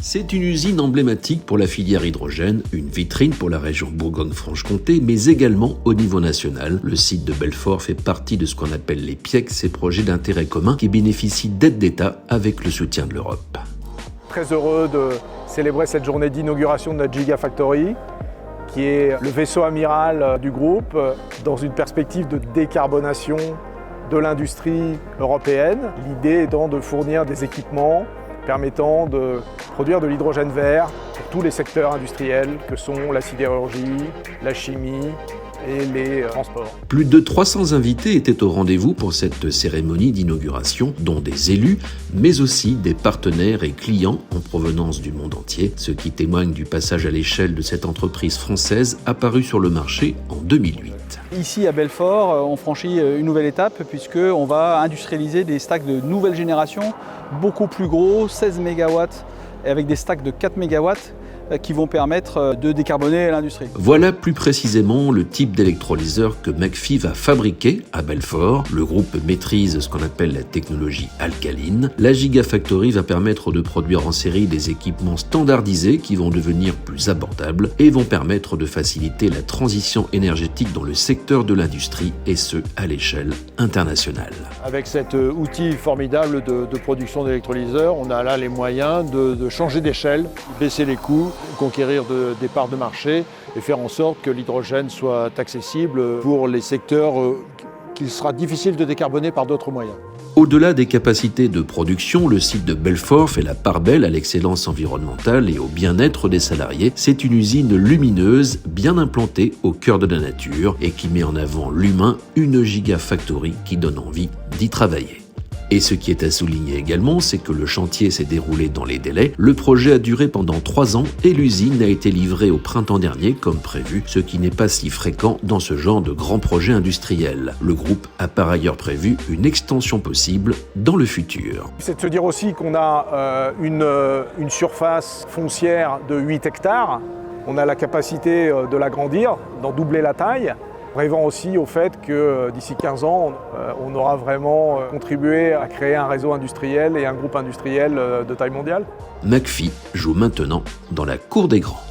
C'est une usine emblématique pour la filière hydrogène, une vitrine pour la région Bourgogne-Franche-Comté, mais également au niveau national. Le site de Belfort fait partie de ce qu'on appelle les PIEC, ces projets d'intérêt commun qui bénéficient d'aides d'État avec le soutien de l'Europe. Très heureux de célébrer cette journée d'inauguration de notre Gigafactory, qui est le vaisseau amiral du groupe dans une perspective de décarbonation de l'industrie européenne. L'idée étant de fournir des équipements permettant de produire de l'hydrogène vert pour tous les secteurs industriels que sont la sidérurgie, la chimie et les transports. Plus de 300 invités étaient au rendez-vous pour cette cérémonie d'inauguration, dont des élus, mais aussi des partenaires et clients en provenance du monde entier, ce qui témoigne du passage à l'échelle de cette entreprise française apparue sur le marché en 2008. Ici à Belfort, on franchit une nouvelle étape puisqu'on va industrialiser des stacks de nouvelle génération, beaucoup plus gros, 16 MW, avec des stacks de 4 MW qui vont permettre de décarboner l'industrie. Voilà plus précisément le type d'électrolyseur que McPhy va fabriquer à Belfort. Le groupe maîtrise ce qu'on appelle la technologie alcaline. La Gigafactory va permettre de produire en série des équipements standardisés qui vont devenir plus abordables et vont permettre de faciliter la transition énergétique dans le secteur de l'industrie, et ce, à l'échelle internationale. Avec cet outil formidable de production d'électrolyseurs, on a là les moyens de changer d'échelle, baisser les coûts, conquérir des parts de marché et faire en sorte que l'hydrogène soit accessible pour les secteurs qu'il sera difficile de décarboner par d'autres moyens. Au-delà des capacités de production, le site de Belfort fait la part belle à l'excellence environnementale et au bien-être des salariés. C'est une usine lumineuse, bien implantée au cœur de la nature et qui met en avant l'humain, une gigafactory qui donne envie d'y travailler. Et ce qui est à souligner également, c'est que le chantier s'est déroulé dans les délais. Le projet a duré pendant 3 ans et l'usine a été livrée au printemps dernier comme prévu, ce qui n'est pas si fréquent dans ce genre de grands projets industriels. Le groupe a par ailleurs prévu une extension possible dans le futur. C'est de se dire aussi qu'on a une surface foncière de 8 hectares. On a la capacité de l'agrandir, d'en doubler la taille. Rêvant aussi au fait que d'ici 15 ans, on aura vraiment contribué à créer un réseau industriel et un groupe industriel de taille mondiale. McPhy joue maintenant dans la cour des grands.